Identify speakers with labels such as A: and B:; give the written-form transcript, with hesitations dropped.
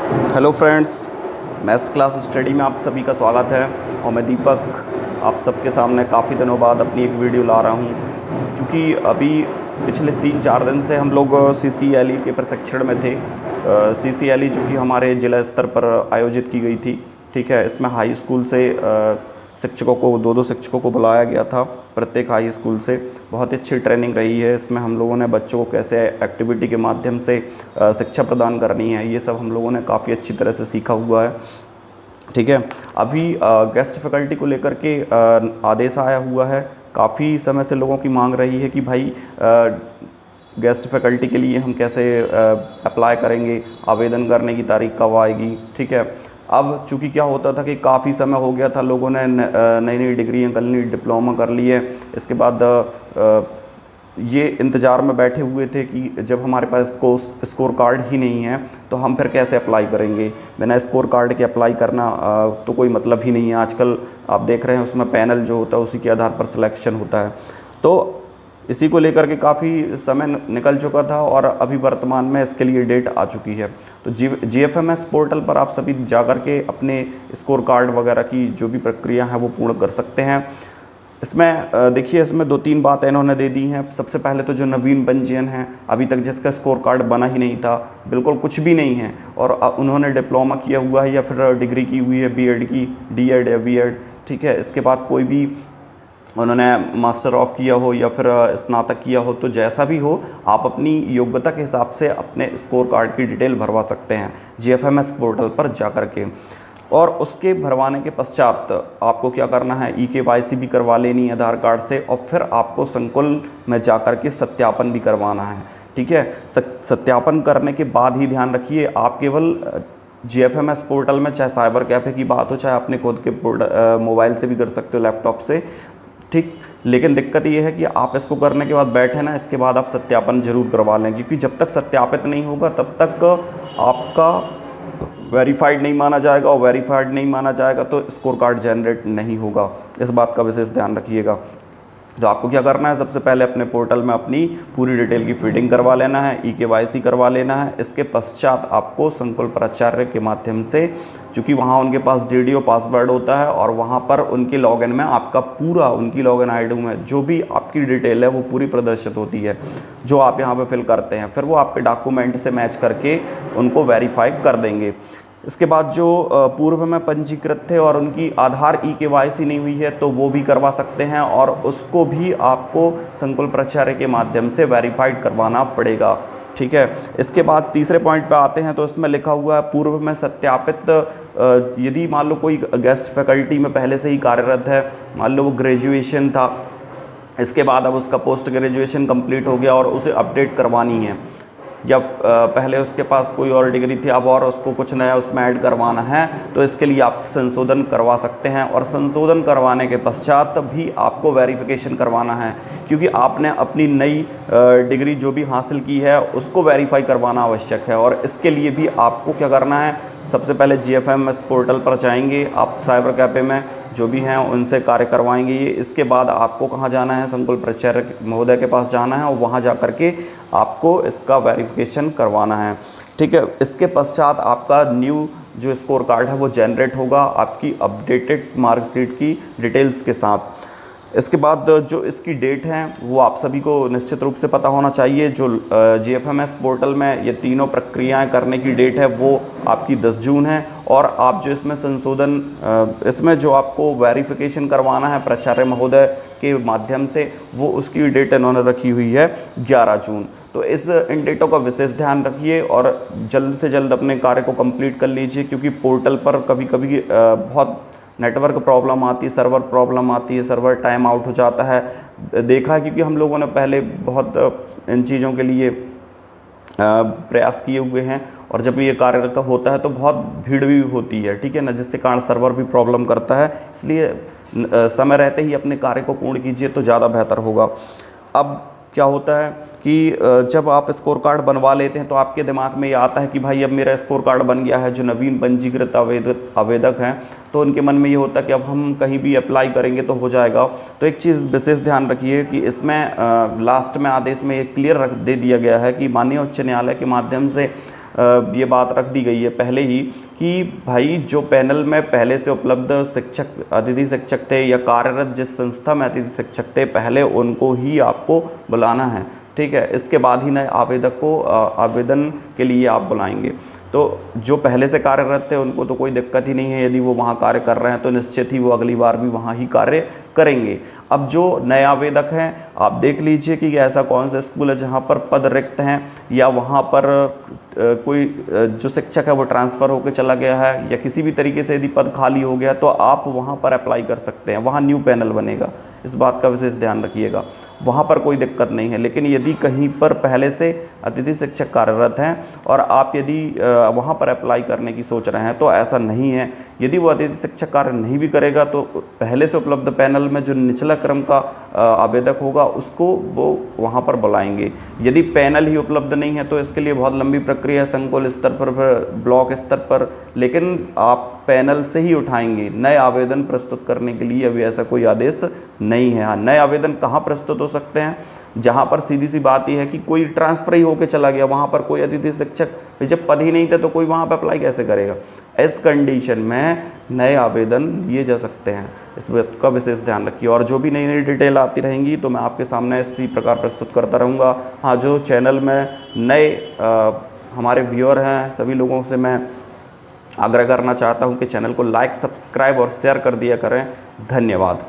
A: Hello friends, maths class study में आप सभी का स्वागत है। और मैं दीपक आप सबके सामने काफ़ी दिनों बाद अपनी एक वीडियो ला रहा हूँ, क्योंकि अभी पिछले 3-4 दिन से हम लोग CCLE के प्रशिक्षण में थे। CCLE जो कि हमारे ज़िला स्तर पर आयोजित की गई थी, ठीक है। इसमें हाई स्कूल से शिक्षकों को 2-2 शिक्षकों को बुलाया गया था प्रत्येक हाई स्कूल से। बहुत ही अच्छी ट्रेनिंग रही है। इसमें हम लोगों ने बच्चों को कैसे एक्टिविटी के माध्यम से शिक्षा प्रदान करनी है, ये सब हम लोगों ने काफ़ी अच्छी तरह से सीखा हुआ है, ठीक है। अभी गेस्ट फैकल्टी को लेकर के आदेश आया हुआ है। काफ़ी समय से लोगों की मांग रही है कि भाई गेस्ट फैकल्टी के लिए हम कैसे अप्लाई करेंगे, आवेदन करने की तारीख कब आएगी, ठीक है। अब चूँकि क्या होता था कि काफ़ी समय हो गया था, लोगों ने नई नई डिग्रियाँ कर ली, डिप्लोमा कर लिए। इसके बाद ये इंतज़ार में बैठे हुए थे कि जब हमारे पास स्कोर कार्ड ही नहीं है तो हम फिर कैसे अप्लाई करेंगे। बिना स्कोर कार्ड के अप्लाई करना तो कोई मतलब ही नहीं है। आजकल आप देख रहे हैं उसमें पैनल जो होता है उसी के आधार पर सिलेक्शन होता है। तो इसी को लेकर के काफ़ी समय निकल चुका था और अभी वर्तमान में इसके लिए डेट आ चुकी है। तो GFMS पोर्टल पर आप सभी जाकर के अपने स्कोर कार्ड वगैरह की जो भी प्रक्रिया है वो पूर्ण कर सकते हैं। इसमें देखिए, इसमें 2-3 बातें इन्होंने दे दी हैं। सबसे पहले तो जो नवीन पंजीयन है, अभी तक जिसका स्कोर कार्ड बना ही नहीं था, बिल्कुल कुछ भी नहीं है, और उन्होंने डिप्लोमा किया हुआ है या फिर डिग्री की हुई है B.Ed की, D.Ed या B.Ed, ठीक है। इसके बाद कोई भी उन्होंने मास्टर ऑफ किया हो या फिर स्नातक किया हो, तो जैसा भी हो आप अपनी योग्यता के हिसाब से अपने स्कोर कार्ड की डिटेल भरवा सकते हैं GFMS पोर्टल पर जाकर के। और उसके भरवाने के पश्चात आपको क्या करना है, EKYC भी करवा लेनी है आधार कार्ड से, और फिर आपको संकुल में जाकर के सत्यापन भी करवाना है, ठीक है। सत्यापन करने के बाद ही ध्यान रखिए, आप केवल GFMS पोर्टल में चाहे साइबर कैफ़े की बात हो, चाहे अपने खुद के मोबाइल से भी कर सकते हो, लैपटॉप से, ठीक। लेकिन दिक्कत ये है कि आप इसको करने के बाद बैठे ना, इसके बाद आप सत्यापन जरूर करवा लें, क्योंकि जब तक सत्यापित नहीं होगा तब तक आपका वेरीफाइड नहीं माना जाएगा, और वेरीफाइड नहीं माना जाएगा तो स्कोर कार्ड जनरेट नहीं होगा। इस बात का विशेष ध्यान रखिएगा। तो आपको क्या करना है, सबसे पहले अपने पोर्टल में अपनी पूरी डिटेल की फीडिंग करवा लेना है, EKYC करवा लेना है। इसके पश्चात आपको संकुल प्राचार्य के माध्यम से, चूँकि वहाँ उनके पास DDO पासवर्ड होता है, और वहाँ पर उनके लॉगिन में आपका पूरा, उनकी लॉगिन ID में जो भी आपकी डिटेल है वो पूरी प्रदर्शित होती है, जो आप यहाँ पर फिल करते हैं। फिर वो आपके डॉक्यूमेंट से मैच करके उनको वेरीफाई कर देंगे। इसके बाद जो पूर्व में पंजीकृत थे और उनकी आधार EKYC नहीं हुई है, तो वो भी करवा सकते हैं, और उसको भी आपको संकुल प्राचार्य के माध्यम से वेरीफाइड करवाना पड़ेगा, ठीक है। इसके बाद तीसरे पॉइंट पे आते हैं, तो इसमें लिखा हुआ है पूर्व में सत्यापित, यदि मान लो कोई गेस्ट फैकल्टी में पहले से ही कार्यरत है, मान लो वो ग्रेजुएशन था, इसके बाद अब उसका पोस्ट ग्रेजुएशन कंप्लीट हो गया और उसे अपडेट करवानी है, या पहले उसके पास कोई और डिग्री थी अब और उसको कुछ नया उसमें ऐड करवाना है, तो इसके लिए आप संशोधन करवा सकते हैं। और संशोधन करवाने के पश्चात भी आपको वेरिफिकेशन करवाना है, क्योंकि आपने अपनी नई डिग्री जो भी हासिल की है उसको वेरीफाई करवाना आवश्यक है। और इसके लिए भी आपको क्या करना है, सबसे पहले GFMS पोर्टल पर जाएंगे, आप साइबर कैफ़े में जो भी हैं उनसे कार्य करवाएंगे ये। इसके बाद आपको कहाँ जाना है, संकुल प्राचार्य महोदय के पास जाना है, और वहाँ जा कर के आपको इसका वेरिफिकेशन करवाना है, ठीक है। इसके पश्चात आपका न्यू जो स्कोर कार्ड है वो जनरेट होगा आपकी अपडेटेड मार्कशीट की डिटेल्स के साथ। इसके बाद जो इसकी डेट है वो आप सभी को निश्चित रूप से पता होना चाहिए। जो GFMS पोर्टल में ये तीनों प्रक्रियाएं करने की डेट है वो आपकी 10 जून है, और आप जो इसमें संशोधन, इसमें जो आपको वेरिफिकेशन करवाना है प्राचार्य महोदय के माध्यम से, वो उसकी डेट इन्होंने रखी हुई है 11 जून। तो इन डेटों का विशेष ध्यान रखिए और जल्द से जल्द अपने कार्य को कंप्लीट कर लीजिए, क्योंकि पोर्टल पर कभी कभी बहुत नेटवर्क प्रॉब्लम आती है, सर्वर प्रॉब्लम आती है, सर्वर टाइम आउट हो जाता है। देखा है, क्योंकि हम लोगों ने पहले बहुत इन चीज़ों के लिए प्रयास किए हुए हैं, और जब ये कार्य का होता है तो बहुत भीड़ भी होती है, ठीक है ना, जिसके कारण सर्वर भी प्रॉब्लम करता है। इसलिए समय रहते ही अपने कार्य को पूर्ण कीजिए तो ज़्यादा बेहतर होगा। अब क्या होता है कि जब आप स्कोर कार्ड बनवा लेते हैं तो आपके दिमाग में ये आता है कि भाई अब मेरा स्कोर कार्ड बन गया है। जो नवीन पंजीकृत आवेदक हैं तो उनके मन में ये होता है कि अब हम कहीं भी अप्लाई करेंगे तो हो जाएगा। तो एक चीज़ विशेष ध्यान रखिए कि इसमें लास्ट में आदेश में ये क्लियर दे दिया गया है कि माननीय उच्च न्यायालय के माध्यम से ये बात रख दी गई है पहले ही कि भाई जो पैनल में पहले से उपलब्ध शिक्षक, अतिथि शिक्षक थे या कार्यरत जिस संस्था में अतिथि शिक्षक थे, पहले उनको ही आपको बुलाना है, ठीक है। इसके बाद ही नए आवेदक को आवेदन के लिए आप बुलाएंगे। तो जो पहले से कार्यरत थे उनको तो कोई दिक्कत ही नहीं है, यदि वो वहाँ कार्य कर रहे हैं तो निश्चित ही वो अगली बार भी वहाँ ही कार्य करेंगे। अब जो नए आवेदक हैं, आप देख लीजिए कि ऐसा कौन सा स्कूल है जहाँ पर पद रिक्त हैं या वहाँ पर कोई जो शिक्षक है वो ट्रांसफ़र होकर चला गया है या किसी भी तरीके से यदि पद खाली हो गया तो आप वहाँ पर अप्लाई कर सकते हैं, वहाँ न्यू पैनल बनेगा। इस बात का विशेष ध्यान रखिएगा, वहाँ पर कोई दिक्कत नहीं है। लेकिन यदि कहीं पर पहले से अतिथि शिक्षक कार्यरत हैं और आप यदि वहाँ पर अप्लाई करने की सोच रहे हैं तो ऐसा नहीं है। यदि वो अतिथि शिक्षक कार्य नहीं भी करेगा तो पहले से उपलब्ध पैनल में जो निचला क्रम का आवेदक होगा उसको वो वहाँ पर बुलाएंगे। यदि पैनल ही उपलब्ध नहीं है तो इसके लिए बहुत लंबी प्रक्रिया है, संकुल स्तर पर, ब्लॉक स्तर पर, लेकिन आप पैनल से ही उठाएंगे। नए आवेदन प्रस्तुत करने के लिए अभी ऐसा कोई आदेश नहीं है। हाँ, नए आवेदन कहाँ प्रस्तुत हो सकते हैं? जहाँ पर सीधी सी बात यह है कि कोई ट्रांसफ़र ही होकर चला गया, वहाँ पर कोई अतिथि शिक्षक, जब पद ही नहीं थे तो कोई वहाँ पर अप्लाई कैसे करेगा? इस कंडीशन में नए आवेदन लिए जा सकते हैं, इस बात का विशेष ध्यान रखिए। और जो भी नई नई डिटेल आती रहेंगी तो मैं आपके सामने इसी प्रकार प्रस्तुत करता रहूँगा। हाँ, जो चैनल में नए हमारे व्यूअर हैं, सभी लोगों से मैं आग्रह करना चाहता हूँ कि चैनल को लाइक, सब्सक्राइब और शेयर कर दिया करें। धन्यवाद।